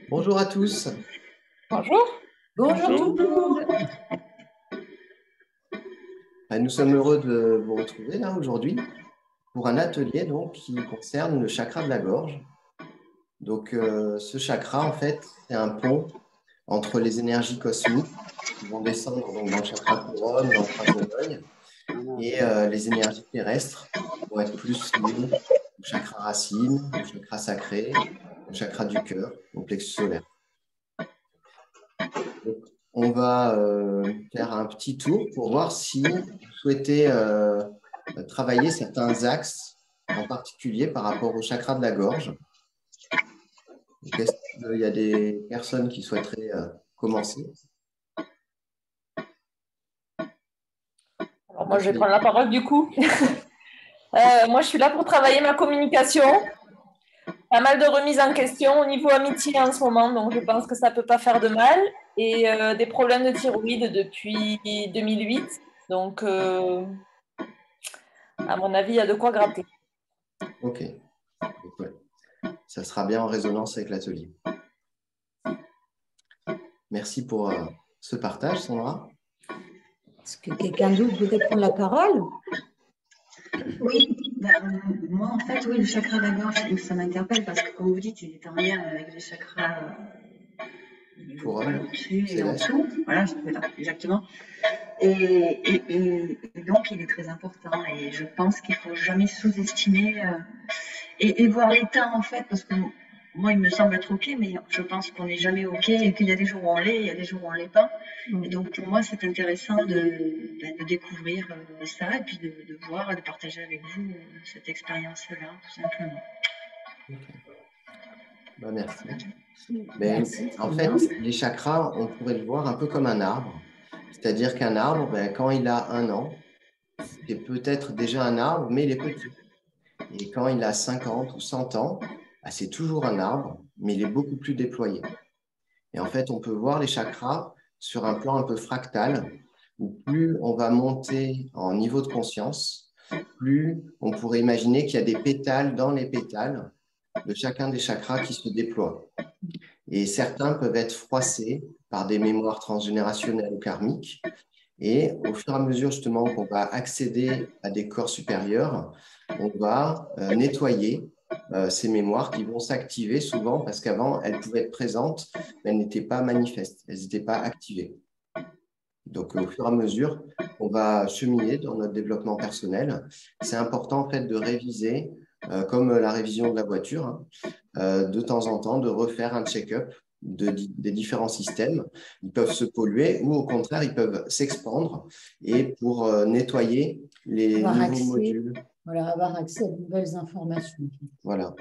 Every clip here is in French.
Bonjour à tous. Bonjour. Bonjour tout le monde. Nous sommes heureux de vous retrouver là aujourd'hui pour un atelier donc, qui concerne le chakra de la gorge. Donc ce chakra, en fait, c'est un pont entre les énergies cosmiques qui vont descendre donc, dans le chakra couronne, dans le chakra de l'œil, et les énergies terrestres vont être plus liées au chakra racine, au chakra sacré, au chakra du cœur, au plexus solaire. Donc, on va faire un petit tour pour voir si vous souhaitez travailler certains axes en particulier par rapport au chakra de la gorge. Est-ce qu'il y a des personnes qui souhaiteraient commencer? Alors moi, je vais prendre la parole du coup. Moi, je suis là pour travailler ma communication. Pas mal de remises en question au niveau amitié en ce moment, donc je pense que ça ne peut pas faire de mal. Et des problèmes de thyroïde depuis 2008. Donc, à mon avis, il y a de quoi gratter. Ok. Ouais. Ça sera bien en résonance avec l'atelier. Merci pour ce partage, Sandra. Est-ce que quelqu'un d'autre voudrait prendre la parole? Oui, moi en fait, oui, le chakra de la gorge, ça m'interpelle parce que comme vous dites, il est en lien avec les chakras au-dessus et en dessous. Voilà, exactement. Et donc, il est très important et je pense qu'il ne faut jamais sous-estimer et voir l'état en fait, parce que moi, il me semble être OK, mais je pense qu'on n'est jamais OK et qu'il y a des jours où on l'est, il y a des jours où on ne l'est pas. Et donc, pour moi, c'est intéressant de découvrir ça et puis de voir et de partager avec vous cette expérience-là, tout simplement. Okay. Merci. Merci. En fait, les chakras, on pourrait le voir un peu comme un arbre. C'est-à-dire qu'un arbre, quand il a 1 an, c'est peut-être déjà un arbre, mais il est petit. Et quand il a 50 ou 100 ans, c'est toujours un arbre, mais il est beaucoup plus déployé. Et en fait, on peut voir les chakras sur un plan un peu fractal, où plus on va monter en niveau de conscience, plus on pourrait imaginer qu'il y a des pétales dans les pétales de chacun des chakras qui se déploient. Et certains peuvent être froissés par des mémoires transgénérationnelles ou karmiques. Et au fur et à mesure justement qu'on va accéder à des corps supérieurs, on va nettoyer ces mémoires qui vont s'activer souvent parce qu'avant, elles pouvaient être présentes, mais elles n'étaient pas manifestes, elles n'étaient pas activées. Donc, au fur et à mesure, on va cheminer dans notre développement personnel. C'est important en fait de réviser, comme la révision de la voiture, de temps en temps, de refaire un check-up des différents systèmes. Ils peuvent se polluer ou au contraire, ils peuvent s'expandre et pour nettoyer les nouveaux modules. Voilà, avoir accès à de nouvelles informations. Voilà.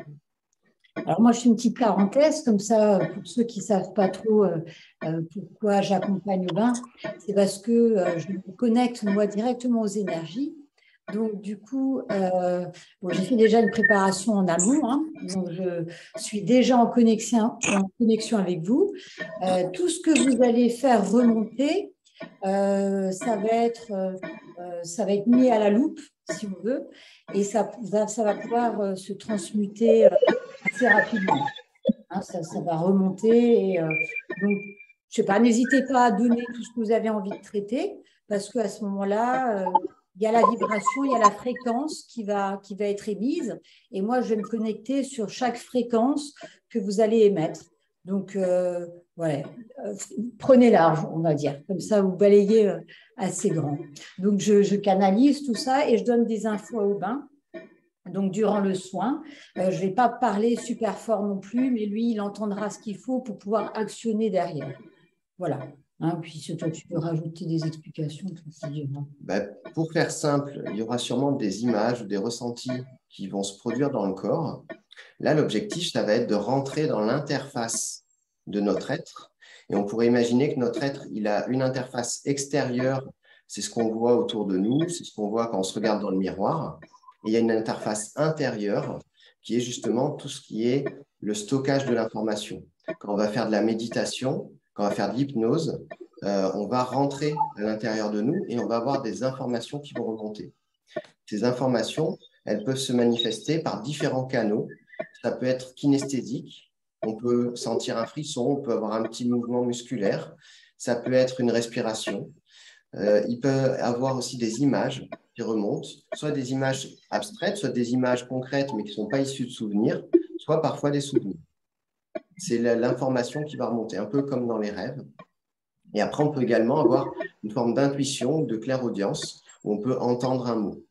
Alors moi, je fais une petite parenthèse, comme ça, pour ceux qui ne savent pas trop pourquoi j'accompagne au bain, c'est parce que je me connecte, moi, directement aux énergies. Donc, du coup, j'ai fait déjà une préparation en amont, hein, donc je suis déjà en connexion avec vous. Tout ce que vous allez faire remonter, ça va être mis à la loupe, si on veut, et ça va pouvoir se transmuter assez rapidement. Hein, ça va remonter. Et, donc, je ne sais pas, n'hésitez pas à donner tout ce que vous avez envie de traiter, parce qu'à ce moment-là, il y a la vibration, il y a la fréquence qui va être émise. Et moi, je vais me connecter sur chaque fréquence que vous allez émettre. Donc, voilà, prenez large, on va dire. Comme ça, vous balayez assez grand. Donc, je canalise tout ça et je donne des infos au bain. Donc, durant le soin, je ne vais pas parler super fort non plus, mais lui, il entendra ce qu'il faut pour pouvoir actionner derrière. Voilà. Hein, puis, toi, tu peux rajouter des explications. Pour faire simple, il y aura sûrement des images ou des ressentis qui vont se produire dans le corps. Là, l'objectif, ça va être de rentrer dans l'interface de notre être. Et on pourrait imaginer que notre être, il a une interface extérieure, c'est ce qu'on voit autour de nous, c'est ce qu'on voit quand on se regarde dans le miroir. Et il y a une interface intérieure qui est justement tout ce qui est le stockage de l'information. Quand on va faire de la méditation, quand on va faire de l'hypnose, on va rentrer à l'intérieur de nous et on va avoir des informations qui vont remonter. Ces informations, elles peuvent se manifester par différents canaux. Ça peut être kinesthésique, on peut sentir un frisson, on peut avoir un petit mouvement musculaire, ça peut être une respiration. Il peut avoir aussi des images qui remontent, soit des images abstraites, soit des images concrètes mais qui ne sont pas issues de souvenirs, soit parfois des souvenirs. C'est l'information qui va remonter, un peu comme dans les rêves. Et après, on peut également avoir une forme d'intuition ou de clairaudience où on peut entendre un mot.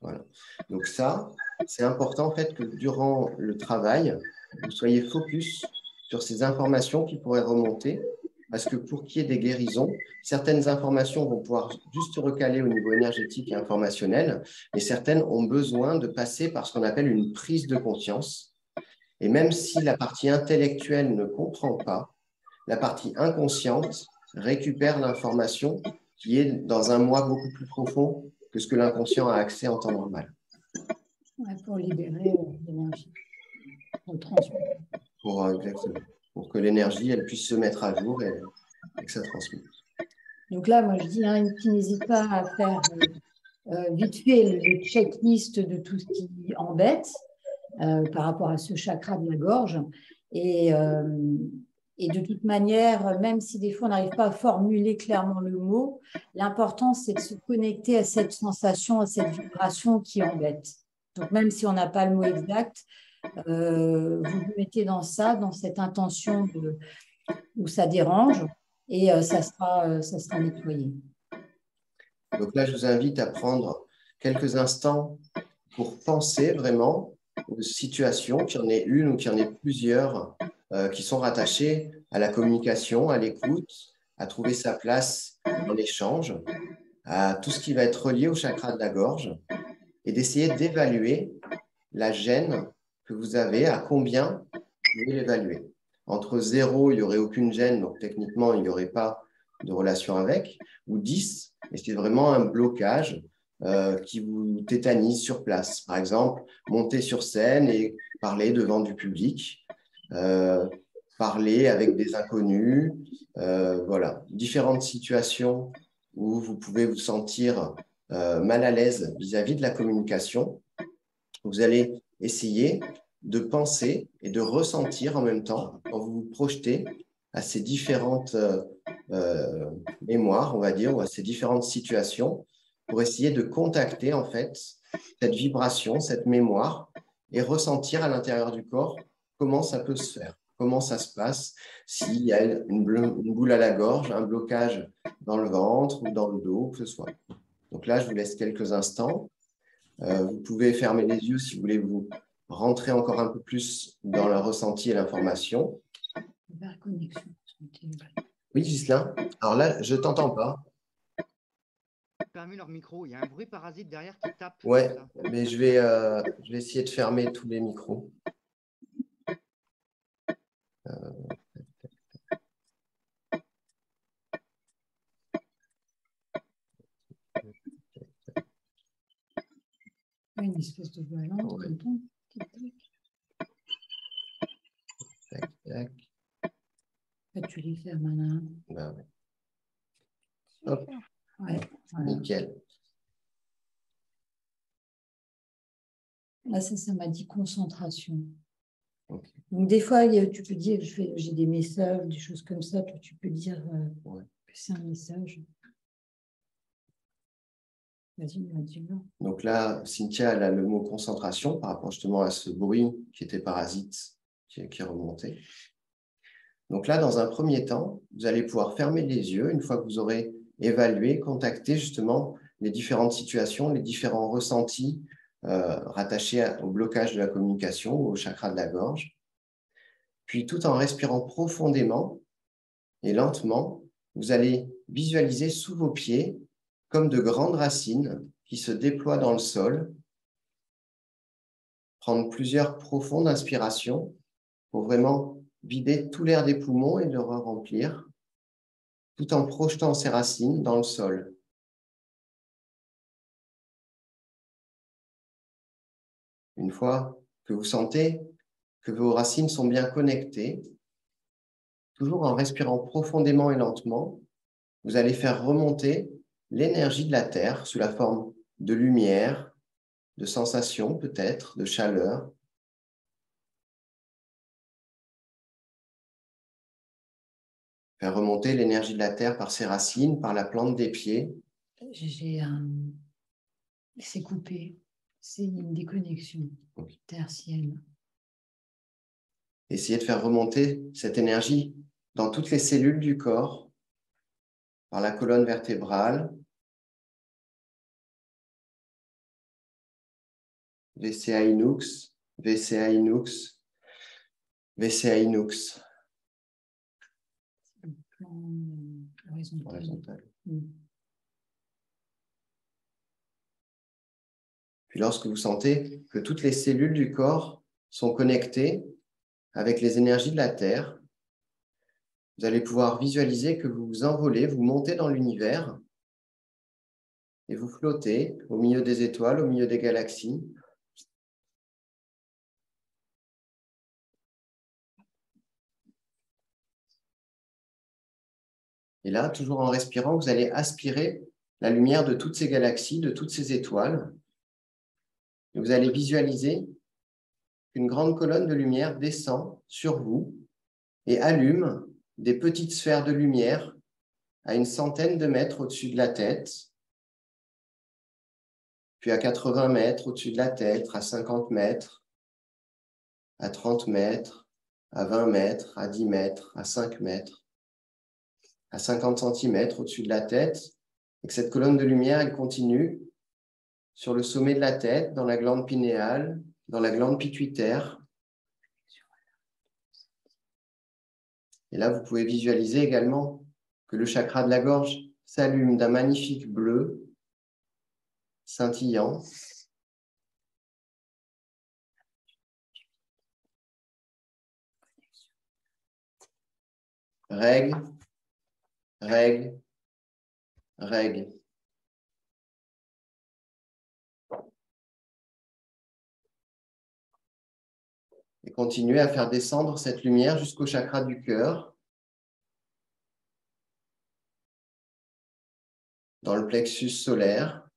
Voilà. Donc ça, c'est important en fait que durant le travail, vous soyez focus sur ces informations qui pourraient remonter, parce que pour qu'il y ait des guérisons, certaines informations vont pouvoir juste se recaler au niveau énergétique et informationnel, et certaines ont besoin de passer par ce qu'on appelle une prise de conscience. Et même si la partie intellectuelle ne comprend pas, la partie inconsciente récupère l'information qui est dans un moi beaucoup plus profond que ce que l'inconscient a accès en temps normal. Ouais, pour libérer l'énergie, pour transmettre. Exactement. Pour que l'énergie elle puisse se mettre à jour et que ça transmette. Donc là, moi, je dis, hein, qui n'hésite pas à faire vite fait le checklist de tout ce qui embête par rapport à ce chakra de la gorge. Et de toute manière, même si des fois on n'arrive pas à formuler clairement le mot, l'important c'est de se connecter à cette sensation, à cette vibration qui embête. Donc même si on n'a pas le mot exact, vous vous mettez dans ça, dans cette intention où ça dérange et ça sera nettoyé. Donc là, je vous invite à prendre quelques instants pour penser vraiment aux situations, qu'il y en ait une ou qu'il y en ait plusieurs qui sont rattachées à la communication, à l'écoute, à trouver sa place dans l'échange, à tout ce qui va être relié au chakra de la gorge et d'essayer d'évaluer la gêne que vous avez, à combien vous pouvez l'évaluer. Entre 0, il n'y aurait aucune gêne, donc techniquement, il n'y aurait pas de relation avec, ou 10, et c'est vraiment un blocage qui vous tétanise sur place. Par exemple, monter sur scène et parler devant du public, parler avec des inconnus, voilà, différentes situations où vous pouvez vous sentir mal à l'aise vis-à-vis de la communication. Vous allez essayer de penser et de ressentir en même temps quand vous vous projetez à ces différentes mémoires, on va dire, ou à ces différentes situations, pour essayer de contacter en fait cette vibration, cette mémoire, et ressentir à l'intérieur du corps comment ça peut se faire, comment ça se passe, s'il y a une boule à la gorge, un blocage dans le ventre ou dans le dos, que ce soit. Donc là, je vous laisse quelques instants. Vous pouvez fermer les yeux si vous voulez vous rentrer encore un peu plus dans le ressenti et l'information. Oui, Ghislain. Alors là, je ne t'entends pas. Fermez leur micro. Il y a un bruit parasite derrière qui tape. Ouais, mais je vais essayer de fermer tous les micros. Une espèce de volant. Ouais. Tac, tac. Tu les fermes, Anna. Ben ouais. Hop. Ouais, voilà. Nickel. Là, ça m'a dit concentration. Okay. Donc, des fois, tu peux dire j'ai des messages, des choses comme ça. Toi, tu peux dire Ouais. que c'est un message. Vas-y, dis-le. Donc là, Cynthia, elle a le mot concentration par rapport justement à ce bruit qui était parasite, qui est remonté. Donc là, dans un premier temps, vous allez pouvoir fermer les yeux une fois que vous aurez évalué, contacté justement les différentes situations, les différents ressentis rattachés au blocage de la communication ou au chakra de la gorge. Puis, tout en respirant profondément et lentement, vous allez visualiser sous vos pieds comme de grandes racines qui se déploient dans le sol. Prendre plusieurs profondes inspirations pour vraiment vider tout l'air des poumons et le remplir, tout en projetant ces racines dans le sol. Une fois que vous sentez que vos racines sont bien connectées, toujours en respirant profondément et lentement, vous allez faire remonter l'énergie de la Terre sous la forme de lumière, de sensations peut-être, de chaleur. Faire remonter l'énergie de la Terre par ses racines, par la plante des pieds. C'est coupé. C'est une déconnexion tertienne. Essayez de faire remonter cette énergie dans toutes les cellules du corps, par la colonne vertébrale, VCA Inux, VCA Inux, VCA Inux. Le plan horizontal. Puis lorsque vous sentez que toutes les cellules du corps sont connectées avec les énergies de la Terre, vous allez pouvoir visualiser que vous vous envolez, vous montez dans l'univers et vous flottez au milieu des étoiles, au milieu des galaxies. Et là, toujours en respirant, vous allez aspirer la lumière de toutes ces galaxies, de toutes ces étoiles. Et vous allez visualiser qu'une grande colonne de lumière descend sur vous et allume des petites sphères de lumière à une centaine de mètres au-dessus de la tête, puis à 80 mètres au-dessus de la tête, à 50 mètres, à 30 mètres, à 20 mètres, à 10 mètres, à 5 mètres, à 50 centimètres au-dessus de la tête, et que cette colonne de lumière, elle continue sur le sommet de la tête, dans la glande pinéale, dans la glande pituitaire. Et là, vous pouvez visualiser également que le chakra de la gorge s'allume d'un magnifique bleu scintillant. Règle, règle, règle. Et continuez à faire descendre cette lumière jusqu'au chakra du cœur, dans le plexus solaire,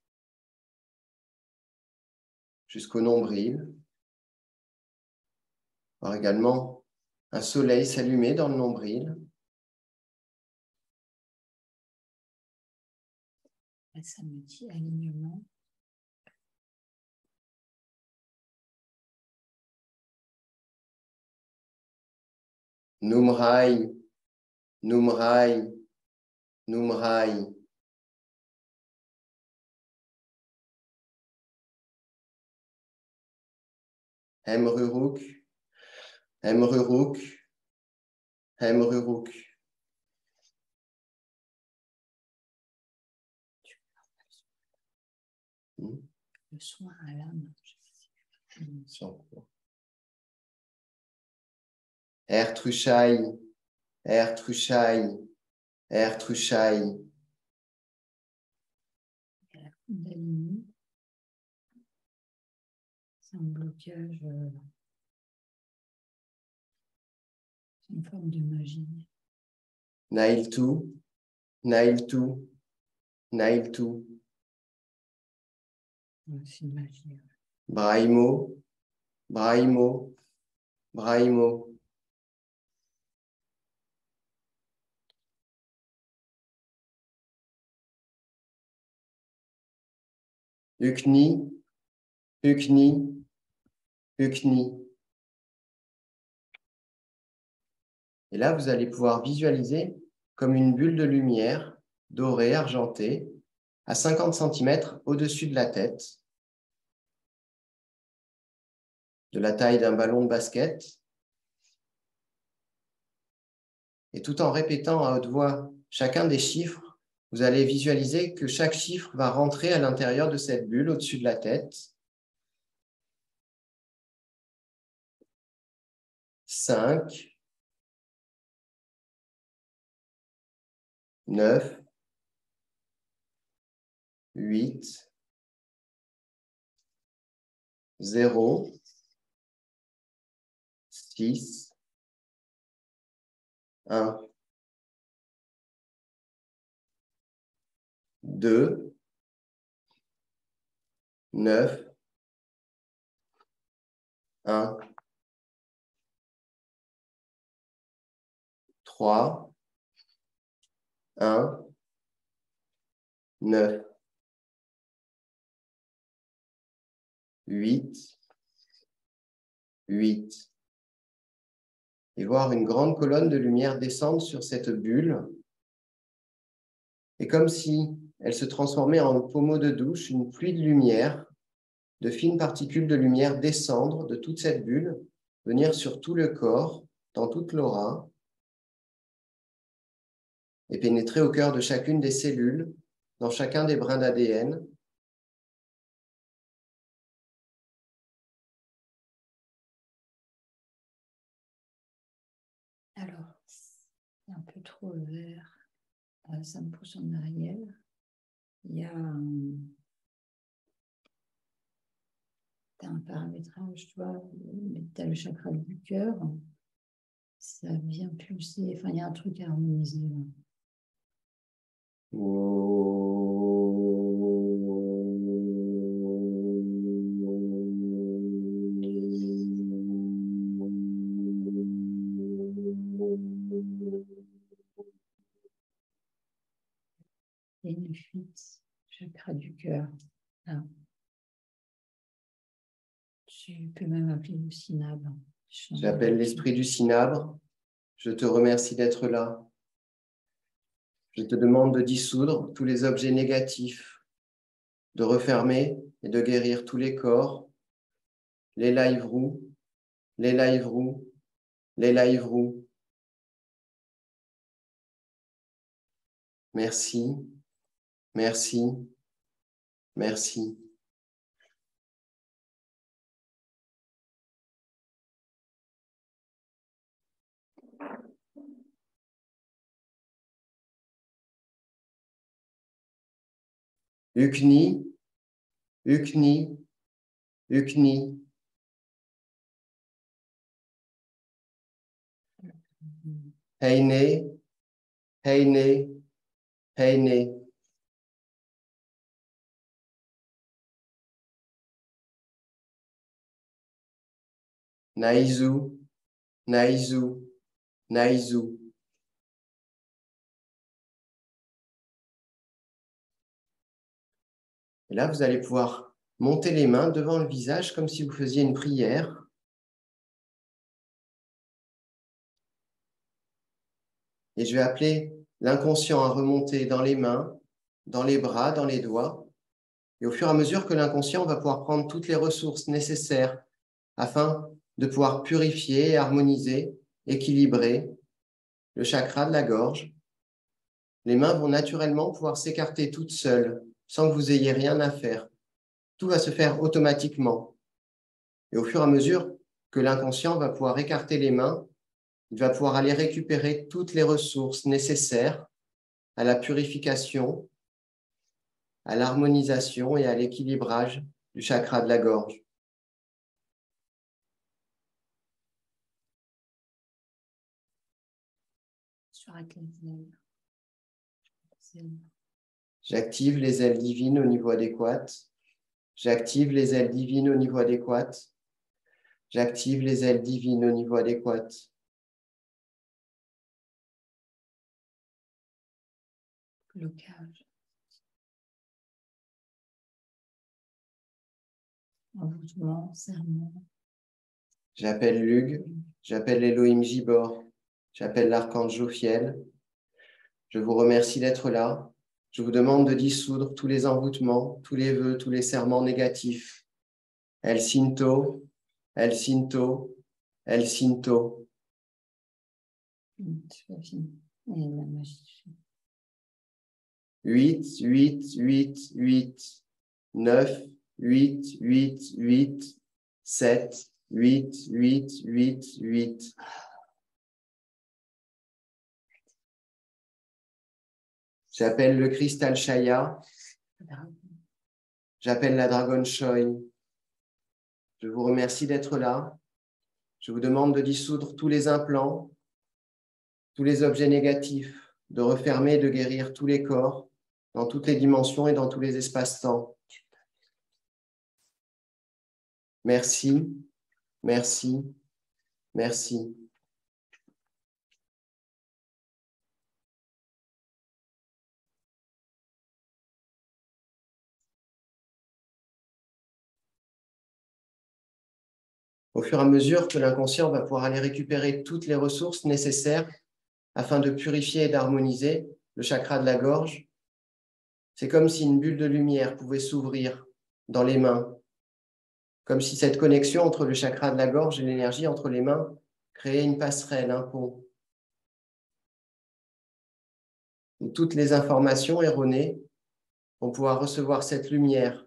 jusqu'au nombril. Voir également un soleil s'allumer dans le nombril. Ça me dit alignement. Numrai, Numrai, Numrai. Emruruk, Emruruk, Emruruk. Le soin à l'âme. Ertrushai, Ertrushai, Ertrushai. La Kundalini. C'est un blocage. C'est une forme de magie. Nailtu, Nailtu, Nailtu. C'est une magie. Braimo, Braimo, Braimo. Ukni, Ukni, Ukni. Et là, vous allez pouvoir visualiser comme une bulle de lumière dorée, argentée, à 50 cm au-dessus de la tête, de la taille d'un ballon de basket. Et tout en répétant à haute voix chacun des chiffres, vous allez visualiser que chaque chiffre va rentrer à l'intérieur de cette bulle au-dessus de la tête. 5, 9, 8, 0, 6, 1, 2, 9, 1, 3, 1, 9, 8, 8. Et voir une grande colonne de lumière descendre sur cette bulle. Et comme si elle se transformait en pommeau de douche, une pluie de lumière, de fines particules de lumière descendre de toute cette bulle, venir sur tout le corps, dans toute l'aura, et pénétrer au cœur de chacune des cellules, dans chacun des brins d'ADN. Alors, c'est un peu trop vert. Ça me pousse en arrière. Il y a un paramétrage, tu vois, tu as le chakra du cœur. Ça vient pulser. Enfin, il y a un truc à harmoniser là. Et une fuite, chakra du cœur. Là. Tu peux même appeler le cinabre. J'appelle l'esprit du cinabre. Je te remercie d'être là. Je te demande de dissoudre tous les objets négatifs, de refermer et de guérir tous les corps, les live roux, les live roux, les live roux. Merci, merci, merci. Ukni, Ukni, Ukni. Heine, Heine, Heine. Naïzou, Naïzou, Naïzou. Et là, vous allez pouvoir monter les mains devant le visage comme si vous faisiez une prière. Et je vais appeler l'inconscient à remonter dans les mains, dans les bras, dans les doigts. Et au fur et à mesure que l'inconscient va pouvoir prendre toutes les ressources nécessaires afin de pouvoir purifier, harmoniser, équilibrer le chakra de la gorge, les mains vont naturellement pouvoir s'écarter toutes seules, sans que vous ayez rien à faire. Tout va se faire automatiquement. Et au fur et à mesure que l'inconscient va pouvoir écarter les mains, il va pouvoir aller récupérer toutes les ressources nécessaires à la purification, à l'harmonisation et à l'équilibrage du chakra de la gorge. J'active les ailes divines au niveau adéquat. J'active les ailes divines au niveau adéquat. J'active les ailes divines au niveau adéquat. Blocage. Envoûtement, serment. J'appelle Lug, j'appelle Elohim Gibor, j'appelle l'archange Jophiel. Je vous remercie d'être là. Je vous demande de dissoudre tous les envoûtements, tous les vœux, tous les serments négatifs. El Cinto, El Cinto, El Cinto. Et la magie. 8, 8, 8, 8, 9, 8, 8, 8, 7, 8, 8, 8, 8. J'appelle le cristal Shaya. J'appelle la dragonne Choi. Je vous remercie d'être là. Je vous demande de dissoudre tous les implants, tous les objets négatifs, de refermer, de guérir tous les corps, dans toutes les dimensions et dans tous les espaces-temps. Merci, merci, merci. Au fur et à mesure que l'inconscient va pouvoir aller récupérer toutes les ressources nécessaires afin de purifier et d'harmoniser le chakra de la gorge, c'est comme si une bulle de lumière pouvait s'ouvrir dans les mains, comme si cette connexion entre le chakra de la gorge et l'énergie entre les mains créait une passerelle, un pont, où toutes les informations erronées vont pouvoir recevoir cette lumière,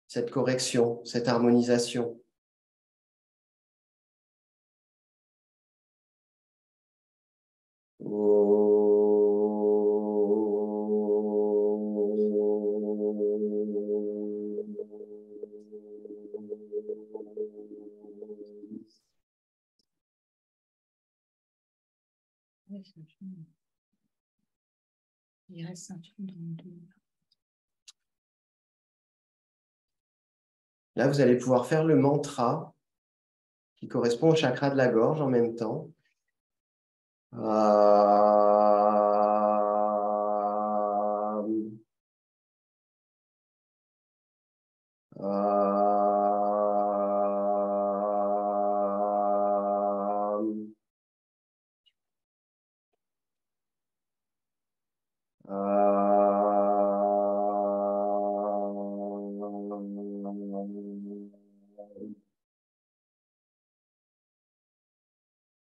cette correction, cette harmonisation. Il reste un truc dans le dos. Là, vous allez pouvoir faire le mantra qui correspond au chakra de la gorge en même temps.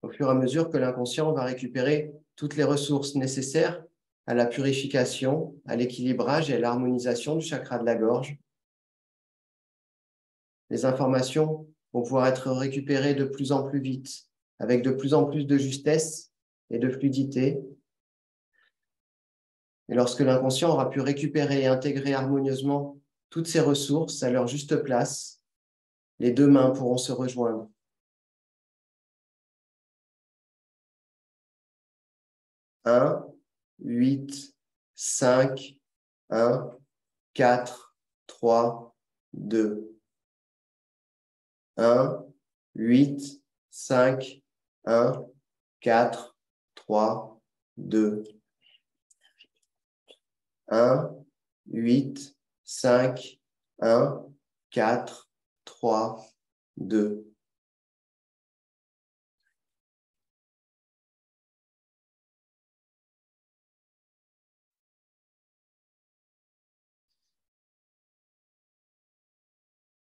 Au fur et à mesure que l'inconscient va récupérer toutes les ressources nécessaires à la purification, à l'équilibrage et à l'harmonisation du chakra de la gorge, les informations vont pouvoir être récupérées de plus en plus vite, avec de plus en plus de justesse et de fluidité. Et lorsque l'inconscient aura pu récupérer et intégrer harmonieusement toutes ces ressources à leur juste place, les deux mains pourront se rejoindre. 1, 8, 5, 1, 4, 3, 2. 1, 8, 5, 1, 4, 3, 2. 1, 8, 5, 1, 4, 3, 2.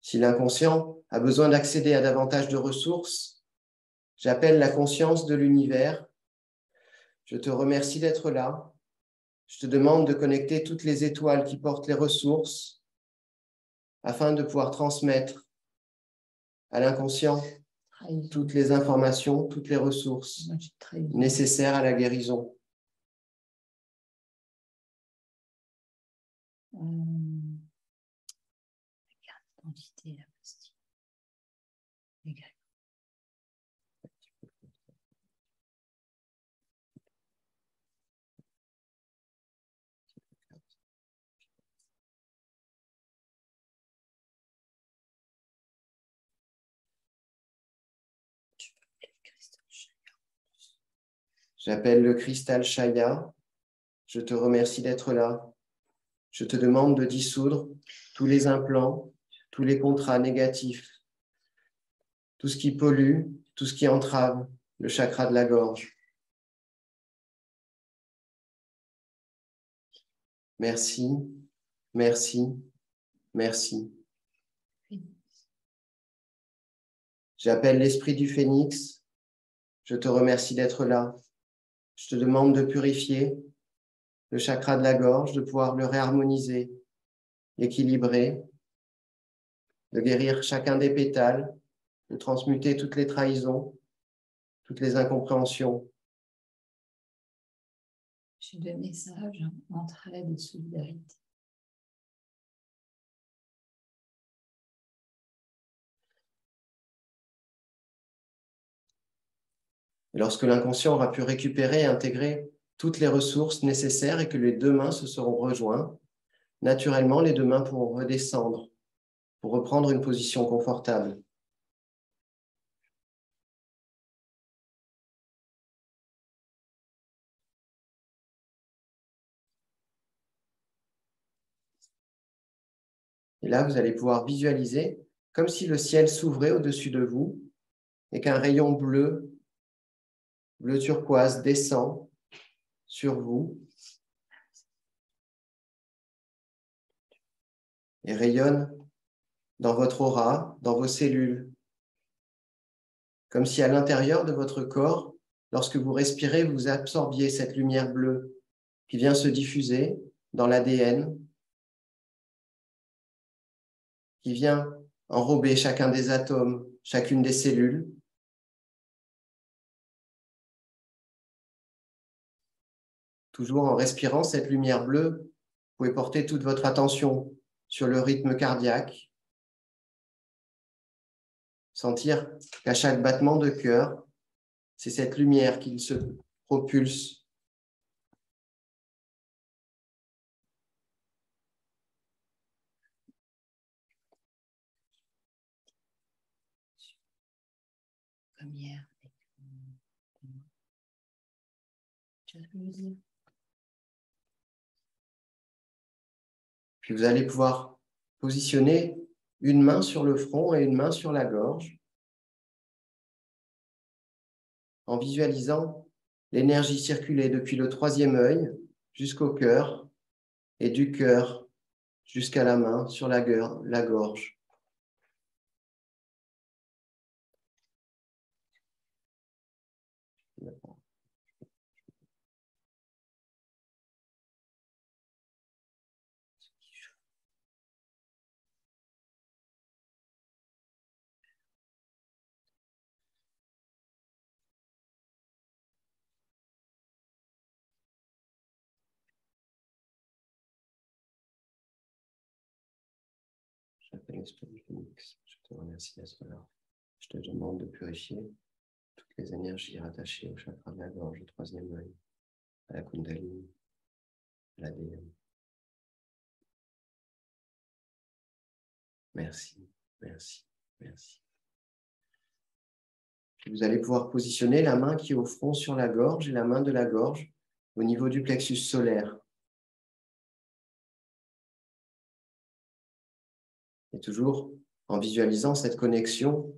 Si l'inconscient a besoin d'accéder à davantage de ressources, j'appelle la conscience de l'univers. Je te remercie d'être là. Je te demande de connecter toutes les étoiles qui portent les ressources afin de pouvoir transmettre à l'inconscient toutes les informations, toutes les ressources nécessaires à la guérison. Quantité, la pastille. Égal. J'appelle le cristal Shaya. Je te remercie d'être là. Je te demande de dissoudre tous les implants, tous les contrats négatifs, tout ce qui pollue, tout ce qui entrave le chakra de la gorge. Merci, merci, merci. J'appelle l'esprit du phénix. Je te remercie d'être là. Je te demande de purifier le chakra de la gorge, de pouvoir le réharmoniser, l'équilibrer, de guérir chacun des pétales, de transmuter toutes les trahisons, toutes les incompréhensions. J'ai deux messages, entraide et solidarité. Et lorsque l'inconscient aura pu récupérer et intégrer toutes les ressources nécessaires et que les deux mains se seront rejoints, naturellement, les deux mains pourront redescendre pour reprendre une position confortable. Et là, vous allez pouvoir visualiser comme si le ciel s'ouvrait au-dessus de vous et qu'un rayon bleu, bleu turquoise, descend sur vous et rayonne dans votre aura, dans vos cellules, comme si à l'intérieur de votre corps, lorsque vous respirez, vous absorbiez cette lumière bleue qui vient se diffuser dans l'ADN, qui vient enrober chacun des atomes, chacune des cellules. Toujours en respirant cette lumière bleue, vous pouvez porter toute votre attention sur le rythme cardiaque, sentir qu'à chaque battement de cœur, c'est cette lumière qui se propulse. Première. Tu vois ce que je veux dire? Puis vous allez pouvoir positionner une main sur le front et une main sur la gorge en visualisant l'énergie circuler depuis le troisième œil jusqu'au cœur et du cœur jusqu'à la main sur la gorge. J'appelle l'esprit du phénix. Je te remercie d'être là. Je te demande de purifier toutes les énergies rattachées au chakra de la gorge, au troisième œil, à la kundalini, à l'ADN. Merci, merci, merci. Puis vous allez pouvoir positionner la main qui est au front sur la gorge et la main de la gorge au niveau du plexus solaire. Et toujours en visualisant cette connexion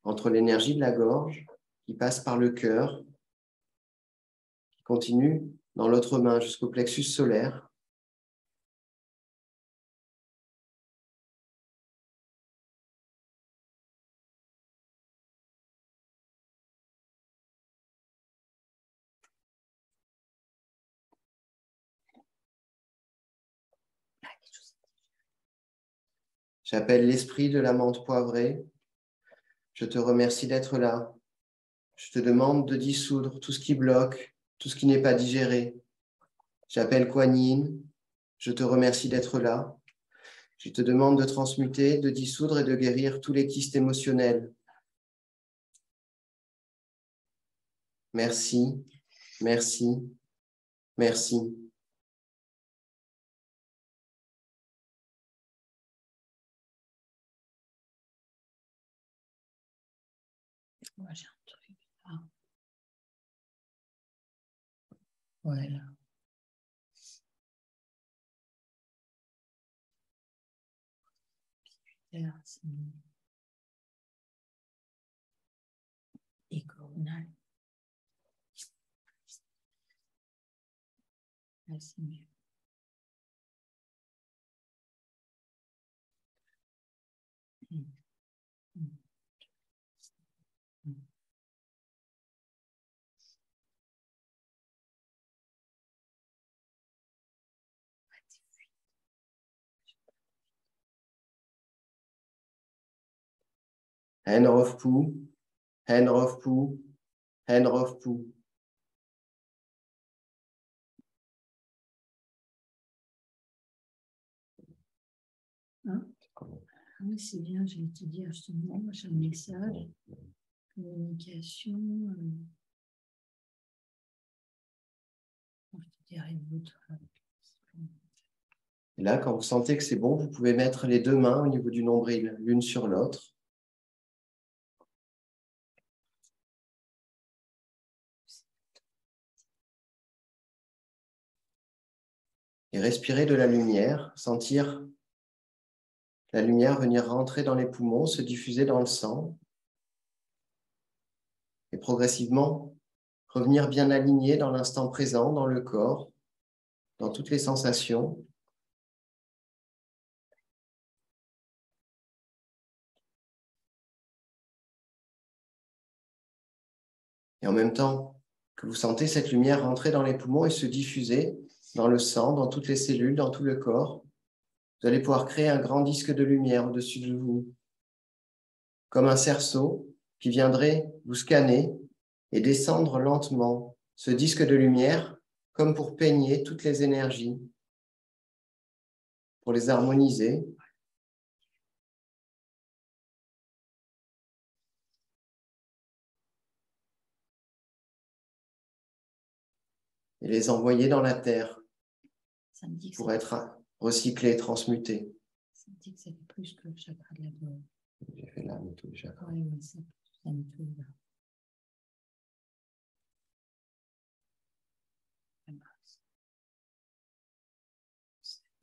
entre l'énergie de la gorge qui passe par le cœur, qui continue dans l'autre main jusqu'au plexus solaire. J'appelle l'esprit de la menthe poivrée. Je te remercie d'être là. Je te demande de dissoudre tout ce qui bloque, tout ce qui n'est pas digéré. J'appelle Kuan Yin. Je te remercie d'être là. Je te demande de transmuter, de dissoudre et de guérir tous les kystes émotionnels. Merci, merci, merci. Moi, j'ai un truc. Ah. Voilà. Et coronal. Là, c'est mieux. Henrof Pu, Henrof Pu, Henrof Pu. Hein? Ah oui, c'est bien, je vais te dire justement, j'ai un message, communication. Et là, quand vous sentez que c'est bon, vous pouvez mettre les deux mains au niveau du nombril, l'une sur l'autre. Et respirer de la lumière, sentir la lumière venir rentrer dans les poumons, se diffuser dans le sang. Et progressivement, revenir bien aligné dans l'instant présent, dans le corps, dans toutes les sensations. Et en même temps que vous sentez cette lumière rentrer dans les poumons et se diffuser dans le sang, dans toutes les cellules, dans tout le corps, vous allez pouvoir créer un grand disque de lumière au-dessus de vous, comme un cerceau qui viendrait vous scanner et descendre lentement ce disque de lumière comme pour peigner toutes les énergies, pour les harmoniser. Et les envoyer dans la terre pour être recyclés, transmutés. Ça me dit que ça fait plus que le chakra de la gorge. J'ai fait là, mais tous les chakras. Oui, oui, ça me trouve là.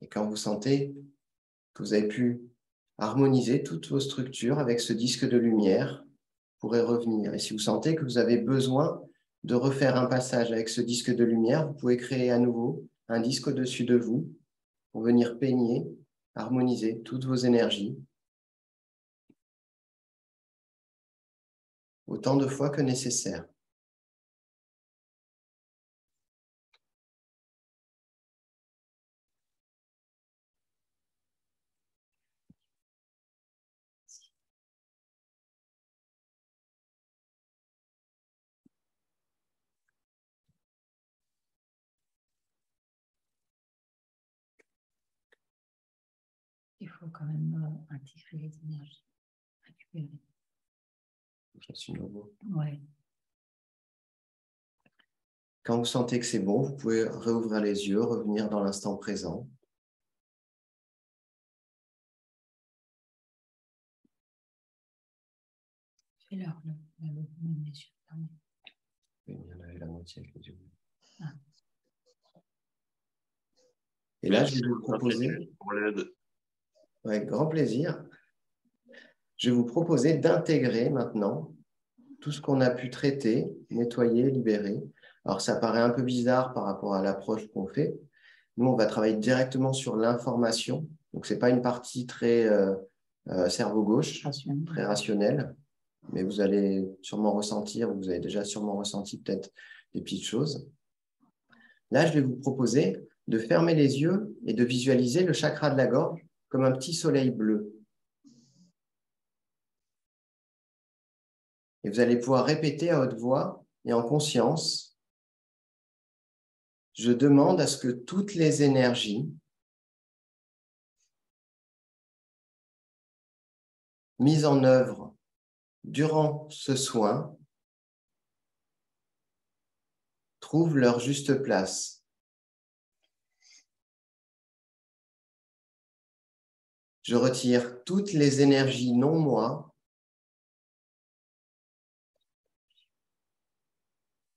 Et quand vous sentez que vous avez pu harmoniser toutes vos structures avec ce disque de lumière, vous pourrez revenir. Et si vous sentez que vous avez besoin de refaire un passage avec ce disque de lumière, vous pouvez créer à nouveau un disque au-dessus de vous pour venir peigner, harmoniser toutes vos énergies autant de fois que nécessaire. Il faut quand même intégrer les énergies, récupérer. Ouais. Quand vous sentez que c'est bon, vous pouvez réouvrir les yeux, revenir dans l'instant présent. Fais-leur la même les yeux fermés. Oui, il y en avait la moitié avec les yeux. Ah. Et là, je vais vous proposer, pour l'aide. avec grand plaisir, je vais vous proposer d'intégrer maintenant tout ce qu'on a pu traiter, nettoyer, libérer. Alors, ça paraît un peu bizarre par rapport à l'approche qu'on fait. Nous, on va travailler directement sur l'information. Donc, ce n'est pas une partie très cerveau gauche, très rationnelle, mais vous allez sûrement ressentir, vous avez déjà sûrement ressenti peut-être des petites choses. Là, je vais vous proposer de fermer les yeux et de visualiser le chakra de la gorge comme un petit soleil bleu. Et vous allez pouvoir répéter à haute voix et en conscience, je demande à ce que toutes les énergies mises en œuvre durant ce soin trouvent leur juste place. Je retire toutes les énergies non moi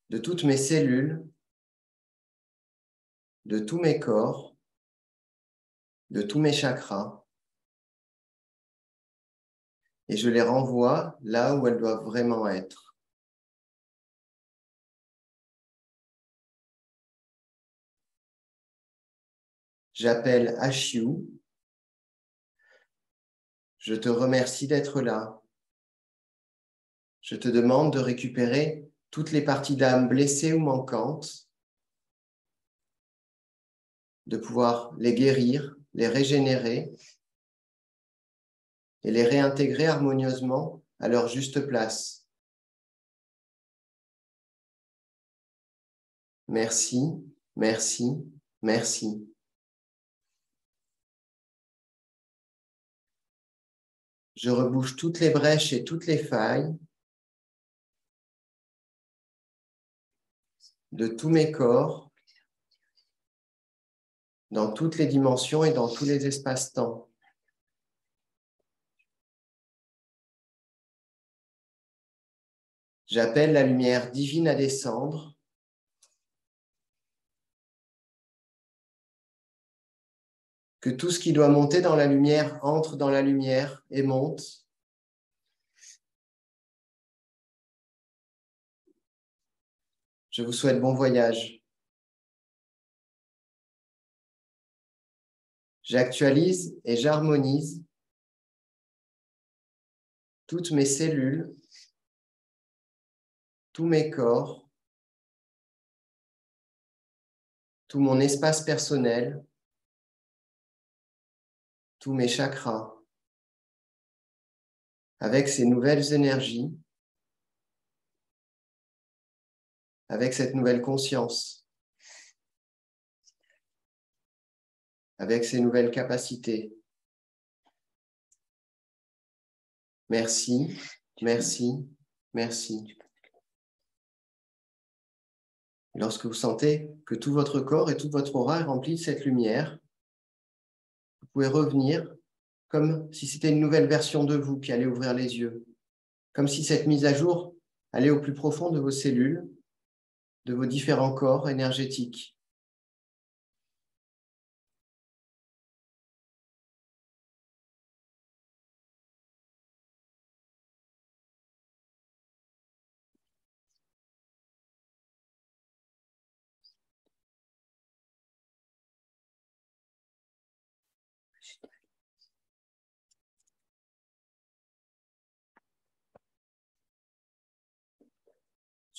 de toutes mes cellules, de tous mes corps, de tous mes chakras, et je les renvoie là où elles doivent vraiment être. J'appelle Ashiu. Je te remercie d'être là. Je te demande de récupérer toutes les parties d'âme blessées ou manquantes, de pouvoir les guérir, les régénérer et les réintégrer harmonieusement à leur juste place. Merci, merci, merci. Je rebouche toutes les brèches et toutes les failles de tous mes corps, dans toutes les dimensions et dans tous les espaces-temps. J'appelle la lumière divine à descendre. Que tout ce qui doit monter dans la lumière entre dans la lumière et monte. Je vous souhaite bon voyage. J'actualise et j'harmonise toutes mes cellules, tous mes corps, tout mon espace personnel, tous mes chakras, avec ces nouvelles énergies, avec cette nouvelle conscience, avec ces nouvelles capacités. Merci, merci, merci. Et lorsque vous sentez que tout votre corps et toute votre aura est rempli de cette lumière, vous pouvez revenir comme si c'était une nouvelle version de vous qui allait ouvrir les yeux, comme si cette mise à jour allait au plus profond de vos cellules, de vos différents corps énergétiques.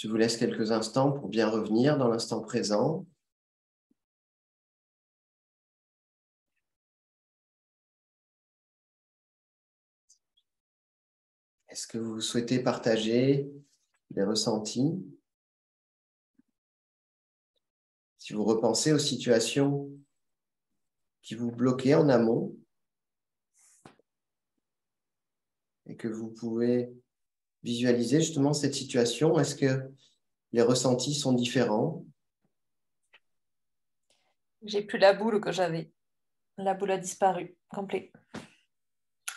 Je vous laisse quelques instants pour bien revenir dans l'instant présent. Est-ce que vous souhaitez partager des ressentis? Si vous repensez aux situations qui vous bloquaient en amont et que vous pouvez visualiser justement cette situation, est-ce que les ressentis sont différents? J'ai plus la boule que j'avais. La boule a disparu, complet.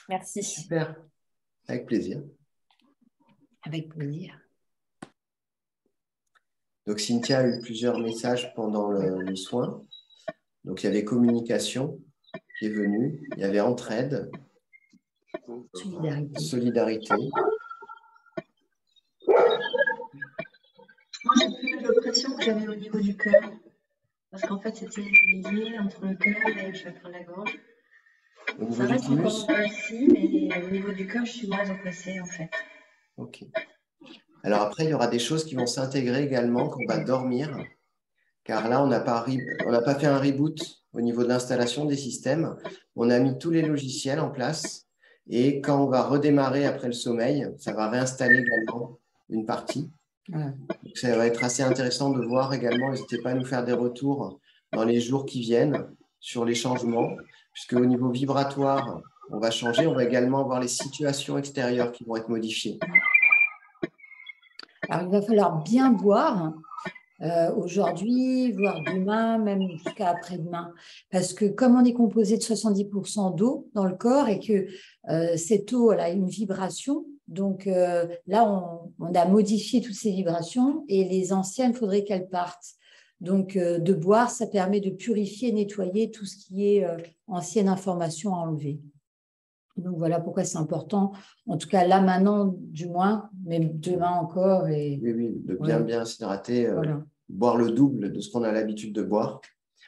Merci. Super, avec plaisir. Avec plaisir. Donc Cynthia a eu plusieurs messages pendant le soin. Donc il y avait communication qui est venue, il y avait entraide, solidarité. Moi, j'ai plus l'impression que j'avais au niveau du cœur. Parce qu'en fait, c'était lié entre le cœur et le chakra de la gorge. Au niveau Ça du reste thymus, encore ici, mais au niveau du cœur, je suis moins oppressée, en fait. ok. Alors après, il y aura des choses qui vont s'intégrer également quand on va dormir, car là, on n'a pas fait un reboot au niveau de l'installation des systèmes. On a mis tous les logiciels en place et quand on va redémarrer après le sommeil, ça va réinstaller également une partie. Ouais. Donc, ça va être assez intéressant de voir également. N'hésitez pas à nous faire des retours dans les jours qui viennent sur les changements, puisque au niveau vibratoire, on va changer. On va également avoir les situations extérieures qui vont être modifiées. Alors, il va falloir bien boire aujourd'hui, voire demain, même jusqu'à après-demain. Parce que comme on est composé de 70% d'eau dans le corps et que cette eau elle a une vibration, donc là, on a modifié toutes ces vibrations et les anciennes, il faudrait qu'elles partent. Donc, de boire, ça permet de purifier, nettoyer tout ce qui est ancienne information à enlever. Donc, voilà pourquoi c'est important. En tout cas, là, maintenant, du moins, mais demain encore. Et... Oui, de bien s'hydrater, voilà. boire le double de ce qu'on a l'habitude de boire.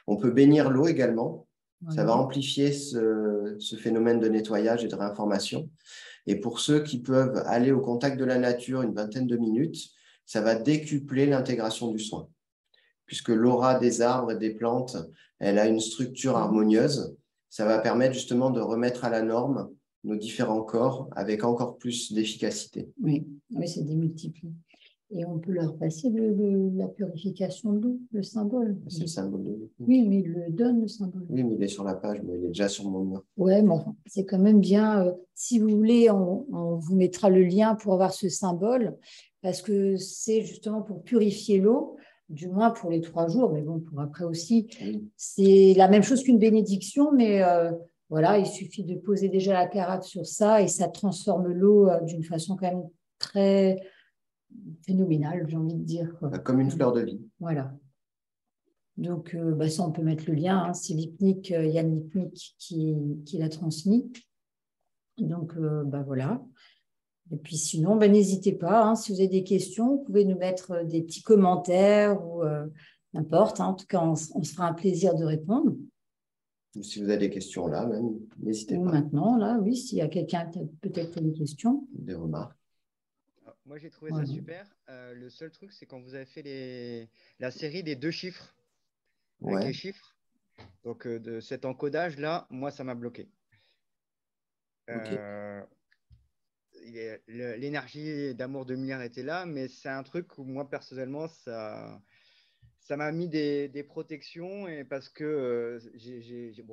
On peut bénir l'eau également. Voilà. Ça va amplifier ce phénomène de nettoyage et de réinformation. Et pour ceux qui peuvent aller au contact de la nature une vingtaine de minutes, ça va décupler l'intégration du soin. Puisque l'aura des arbres et des plantes, elle a une structure harmonieuse. Ça va permettre justement de remettre à la norme nos différents corps avec encore plus d'efficacité. Oui, c'est démultiplié. Et on peut leur passer la purification de l'eau, le symbole. C'est le symbole de l'eau. Oui, mais il le donne, le symbole. Oui, mais il est sur la page, mais il est déjà sur mon mur. Oui, mais enfin, c'est quand même bien. Si vous voulez, on vous mettra le lien pour avoir ce symbole, parce que c'est justement pour purifier l'eau. du moins pour les 3 jours, mais bon, pour après aussi. Oui. C'est la même chose qu'une bénédiction, mais voilà, il suffit de poser déjà la carafe sur ça et ça transforme l'eau d'une façon quand même très phénoménale, j'ai envie de dire, quoi. Comme une fleur de vie. Voilà. Donc, ça, on peut mettre le lien. Hein, c'est Lipnik, Yann Lipnik qui l'a transmis. Donc, voilà. Et puis sinon, n'hésitez pas. Hein, si vous avez des questions, vous pouvez nous mettre des petits commentaires ou n'importe. Hein. En tout cas, on se fera un plaisir de répondre. Si vous avez des questions là, même, n'hésitez Ou pas. maintenant, là, oui, s'il y a quelqu'un qui a peut-être une question. Des remarques. Moi, j'ai trouvé ça super. Le seul truc, c'est quand vous avez fait la série des 2 chiffres, avec Ouais. les chiffres. Donc, de cet encodage-là, moi, ça m'a bloqué. Ok. L'énergie d'amour de milliard était là, mais c'est un truc où moi, personnellement, ça m'a mis des protections et parce que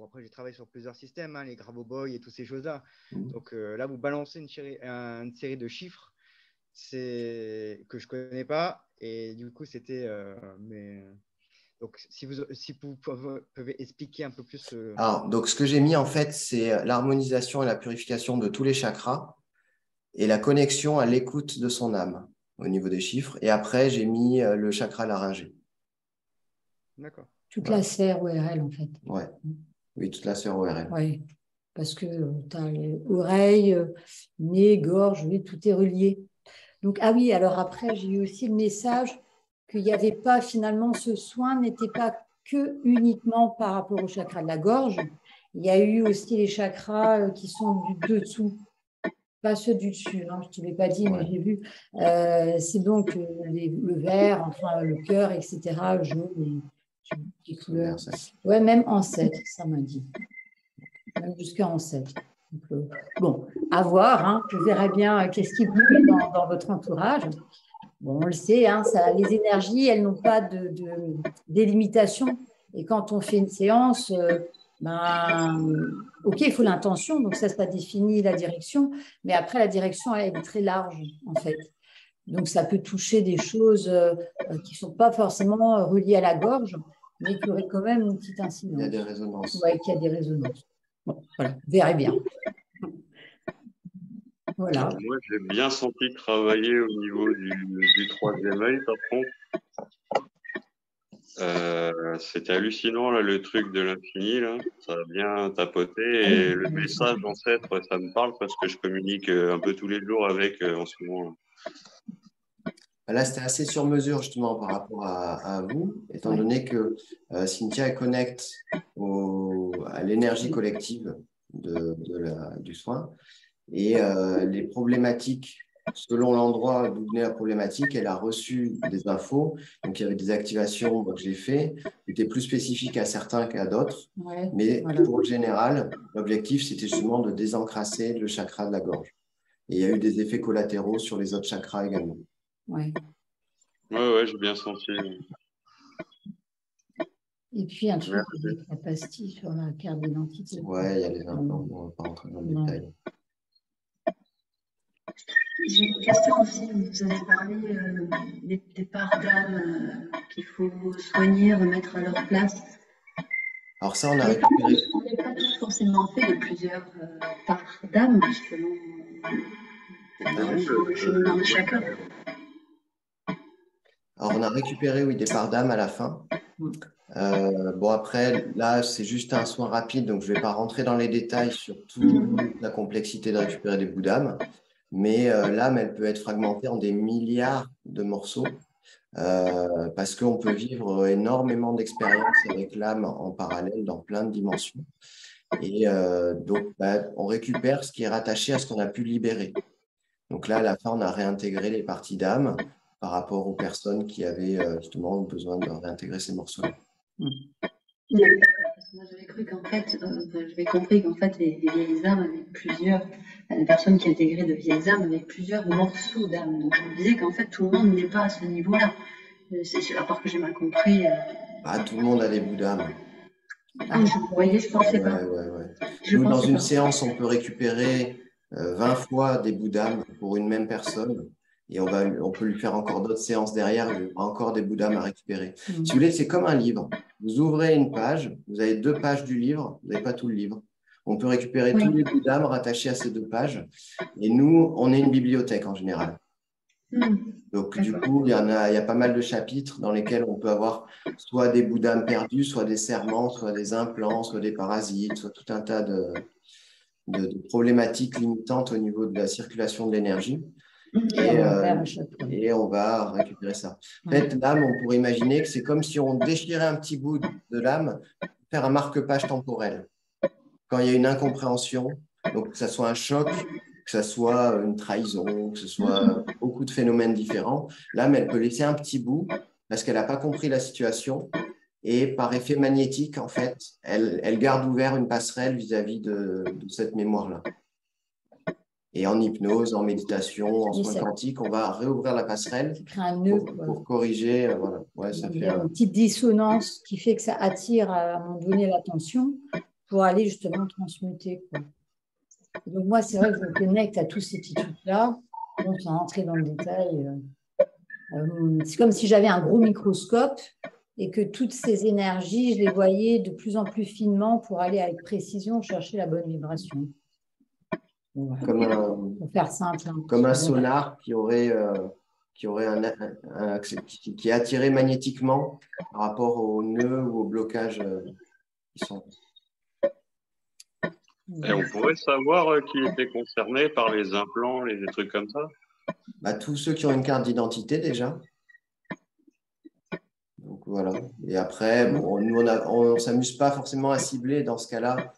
après, j'ai travaillé sur plusieurs systèmes, hein, les Gravoboy et toutes ces choses-là. Donc là, vous balancez une série de chiffres que je connais pas et du coup, c'était. Donc, si vous pouvez expliquer un peu plus. Alors, donc, ce que j'ai mis, en fait, c'est l'harmonisation et la purification de tous les chakras et la connexion à l'écoute de son âme au niveau des chiffres. Et après, j'ai mis le chakra laryngé. D'accord. Toute Voilà. la sphère ORL, en fait. Ouais. Oui, toute la sphère ORL. Oui, parce que tu as les oreilles, nez, gorge, oui, tout est relié. Donc, ah oui, alors après, j'ai eu aussi le message qu'il n'y avait pas, finalement, ce soin n'était pas que uniquement par rapport au chakra de la gorge. Il y a eu aussi les chakras qui sont du dessous, pas ceux du dessus, hein, je ne te l'ai pas dit, mais Ouais. j'ai vu. C'est donc le vert, enfin le cœur, etc., le jaune, les couleurs. Ouais, même en 7, ça m'a dit. Même jusqu'à en 7. Donc, bon, à voir, hein, je verrai bien qu'est-ce qui bouge dans votre entourage. Bon, on le sait, hein, les énergies, elles n'ont pas de délimitation. Et quand on fait une séance, ok, il faut l'intention, donc ça définit la direction, mais après, la direction, elle est très large, en fait. Donc, ça peut toucher des choses qui ne sont pas forcément reliées à la gorge, mais qui auraient quand même une petite incidence. Il y a des résonances. Oui, qu'il y a des résonances. Bon, voilà, vous verrez bien. Voilà. Alors, moi, j'ai bien senti travailler au niveau du troisième œil, par contre. C'était hallucinant, là, le truc de l'infini, là. Ça a bien tapoté. Et le message d'ancêtre, ça me parle parce que je communique un peu tous les jours avec en ce moment. Là, c'était assez sur mesure, justement, par rapport à vous, étant donné que Cynthia elle connecte à l'énergie collective du soin. Et les problématiques, selon l'endroit d'où venait la problématique, elle a reçu des infos. Donc, il y avait des activations que j'ai fait, qui étaient plus spécifiques à certains qu'à d'autres. Ouais, mais voilà. pour le général, l'objectif, c'était justement de désencrasser le chakra de la gorge. Et il y a eu des effets collatéraux sur les autres chakras également. Ouais. Ouais, j'ai bien senti. Et puis, un truc avec la pastille sur la carte d'identité. Ouais, il y a les implants, on ne va pas rentrer dans le détail. J'ai une question aussi. Vous avez parlé des parts d'âme qu'il faut soigner, remettre à leur place. Alors ça, on a récupéré. On n'est pas tous forcément fait de plusieurs parts d'âme selon le cheminement de chacun. Alors, on a récupéré, oui, des parts d'âme à la fin. Bon, après, là, c'est juste un soin rapide, donc je ne vais pas rentrer dans les détails sur toute la complexité de récupérer des bouts d'âme. Mais l'âme, elle peut être fragmentée en des milliards de morceaux parce qu'on peut vivre énormément d'expériences avec l'âme en parallèle dans plein de dimensions. Et donc, on récupère ce qui est rattaché à ce qu'on a pu libérer. Donc là, à la fin, on a réintégré les parties d'âme par rapport aux personnes qui avaient justement besoin de réintégrer ces morceaux-là. Moi, j'avais cru qu'en fait, j'avais compris qu'en fait, les vieilles âmes avaient plusieurs, les personnes qui intégraient de vieilles âmes avaient plusieurs morceaux d'âme. Donc, je me disais qu'en fait, tout le monde n'est pas à ce niveau-là. À part que j'ai mal compris. Tout le monde a des bouts d'âme. Vous voyez, je pensais pas. Nous, dans une séance, on peut récupérer 20 fois des bouts d'âme pour une même personne. Et on peut lui faire encore d'autres séances derrière, il y aura encore des bouddhas à récupérer. Si vous voulez, c'est comme un livre. Vous ouvrez une page, vous avez 2 pages du livre, vous n'avez pas tout le livre. On peut récupérer tous les bouddhas rattachés à ces 2 pages. Et nous, on est une bibliothèque en général. Donc, du coup, il y a pas mal de chapitres dans lesquels on peut avoir soit des bouddhas perdus, soit des serments, soit des implants, soit des parasites, soit tout un tas de problématiques limitantes au niveau de la circulation de l'énergie. Et on va récupérer ça. En fait, l'âme, on pourrait imaginer que c'est comme si on déchirait un petit bout de l'âme pour faire un marque-page temporel. Quand il y a une incompréhension, donc que ce soit un choc, que ce soit une trahison, que ce soit beaucoup de phénomènes différents, l'âme, elle peut laisser un petit bout parce qu'elle n'a pas compris la situation. Et par effet magnétique, en fait, elle garde ouvert une passerelle vis-à-vis de cette mémoire-là. Et en hypnose, en méditation, en soins quantiques, on va réouvrir la passerelle pour corriger. Voilà. Ouais, ça fait une petite dissonance qui fait que ça attire à un moment donné l'attention pour aller justement transmuter, quoi. Donc moi, c'est vrai que je me connecte à tous ces petits trucs-là. Bon, sans rentrer dans le détail, c'est comme si j'avais un gros microscope et que toutes ces énergies, je les voyais de plus en plus finement pour aller avec précision chercher la bonne vibration. Voilà. Pour faire simple, hein. Comme un sonar qui aurait qui est attiré magnétiquement par rapport aux nœuds ou aux blocages qui sont. Et on pourrait savoir qui était concerné par les implants et des trucs comme ça? Bah, tous ceux qui ont une carte d'identité déjà. Donc voilà. Et après, bon, nous, on ne s'amuse pas forcément à cibler dans ce cas-là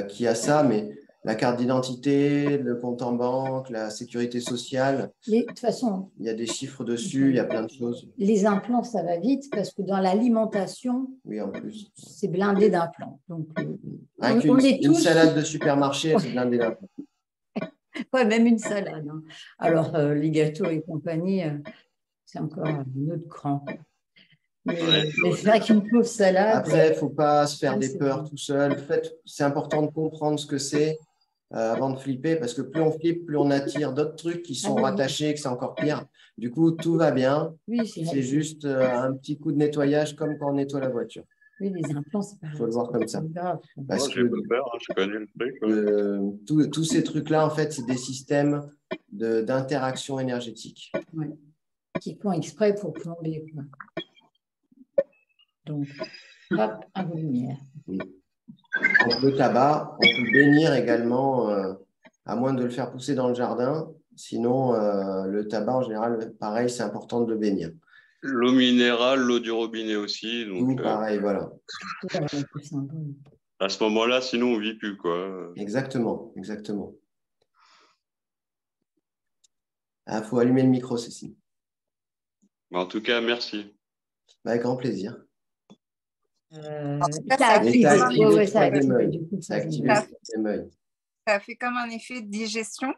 qui a ça, mais la carte d'identité, le compte en banque, la sécurité sociale. De toute façon, il y a des chiffres dessus, il y a plein de choses. Les implants, ça va vite parce que dans l'alimentation, oui, en plus, c'est blindé d'implants. Donc, une salade de supermarché, c'est blindé d'implants. Ouais, même une salade. Hein. Alors, les gâteaux et compagnie, c'est encore un autre cran. Mais c'est vrai qu'une pauvre salade. Après, il ne faut pas se faire des peurs tout seul. En fait, c'est important de comprendre ce que c'est avant de flipper, parce que plus on flippe, plus on attire d'autres trucs qui sont rattachés, que c'est encore pire. Du coup, tout va bien. Oui, c'est juste un petit coup de nettoyage, comme quand on nettoie la voiture. Oui, les implants, c'est pas. Il faut le voir comme ça. Parce que je connais le truc. Tous ces trucs-là, en fait, c'est des systèmes d'interaction énergétique. Ouais. Qui font exprès pour plomber. Quoi. Donc, hop, un peu de lumière. Oui. Donc, le tabac, on peut bénir également, à moins de le faire pousser dans le jardin. Sinon, le tabac, en général, pareil, c'est important de le bénir. L'eau minérale, l'eau du robinet aussi. Donc, tout pareil, voilà. À ce moment-là, sinon, on ne vit plus, quoi. Exactement, exactement. Il faut allumer le micro, Cécile. En tout cas, merci. Avec grand plaisir. Ça a fait comme un effet de digestion.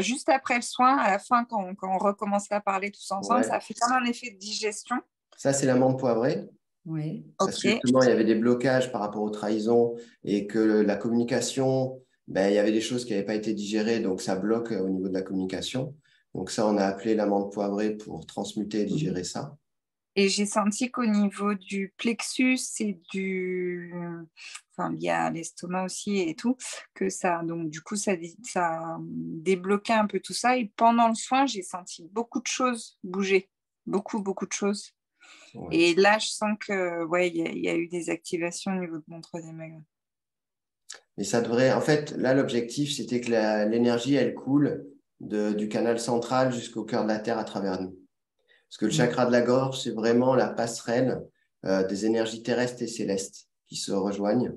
Juste après le soin, à la fin, quand on recommence à parler tous ensemble, ça a fait comme un effet de digestion. Ça, c'est l'amande poivrée. Oui. Parce que justement, il y avait des blocages par rapport aux trahisons et que la communication, il y avait des choses qui n'avaient pas été digérées, donc ça bloque au niveau de la communication. Donc ça, on a appelé l'amande poivrée pour transmuter et digérer ça. Et j'ai senti qu'au niveau du plexus et il y a l'estomac aussi et tout, que ça, donc du coup, ça débloquait un peu tout ça. Et pendant le soin, j'ai senti beaucoup de choses bouger, beaucoup de choses. Ouais. Et là, je sens que, il y a eu des activations au niveau de mon troisième œil. Mais ça devrait, en fait, là, l'objectif, c'était que l'énergie, elle coule du canal central jusqu'au cœur de la Terre à travers nous. Parce que le chakra de la gorge, c'est vraiment la passerelle des énergies terrestres et célestes qui se rejoignent.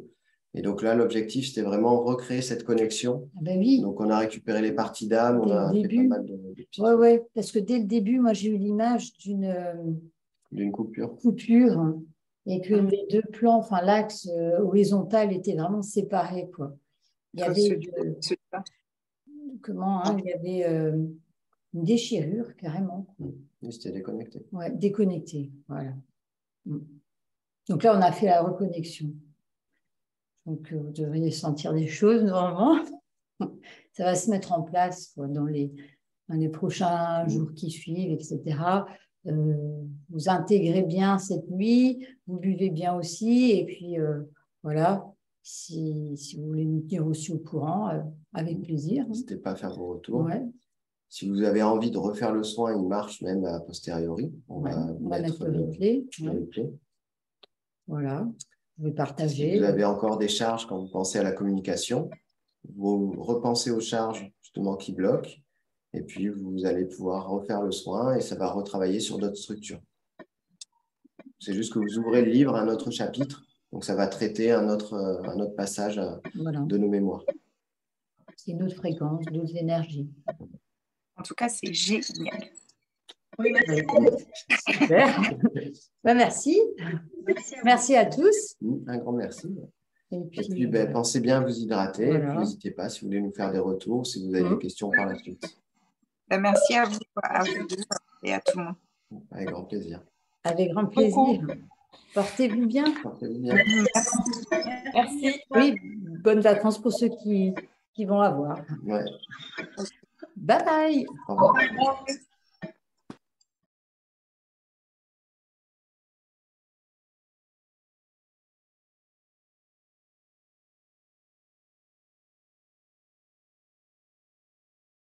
Et donc là, l'objectif, c'était vraiment recréer cette connexion. Ah ben oui. Donc, on a récupéré les parties d'âme, on a fait pas mal de petits trucs. Oui, parce que dès le début, moi, j'ai eu l'image d'une coupure. Et que les deux plans, enfin l'axe horizontal était vraiment séparé, quoi. Il y avait il y avait une déchirure, carrément. Oui, c'était déconnecté. Oui, déconnecté, voilà. Donc là, on a fait la reconnexion. Donc, vous devriez sentir des choses, normalement. Ça va se mettre en place quoi, dans les dans les prochains jours qui suivent, etc. Vous intégrez bien cette nuit, vous buvez bien aussi, et puis voilà, si vous voulez nous tenir aussi au courant, avec plaisir. N'hésitez pas à faire vos retours. Ouais. Si vous avez envie de refaire le soin, il marche même a posteriori. On va mettre le replay. le replay. Voilà, vous pouvez Si partager. vous avez encore des charges quand vous pensez à la communication, vous repensez aux charges justement qui bloquent, et puis vous allez pouvoir refaire le soin et ça va retravailler sur d'autres structures. C'est juste que vous ouvrez le livre à un autre chapitre, donc ça va traiter un autre passage de nos mémoires. C'est une autre fréquence, d'autres énergies. En tout cas, c'est génial. Oui, merci. Super. Merci. Merci à tous. Un grand merci. Et puis pensez bien à vous hydrater. Voilà. Et puis n'hésitez pas si vous voulez nous faire des retours, si vous avez des questions par la suite. Merci à vous deux et à tout le monde. Avec grand plaisir. Avec grand plaisir. Portez-vous bien. Portez-vous bien. Merci. Oui, bonnes vacances pour ceux qui vont avoir. Ouais. Bye bye. Au revoir.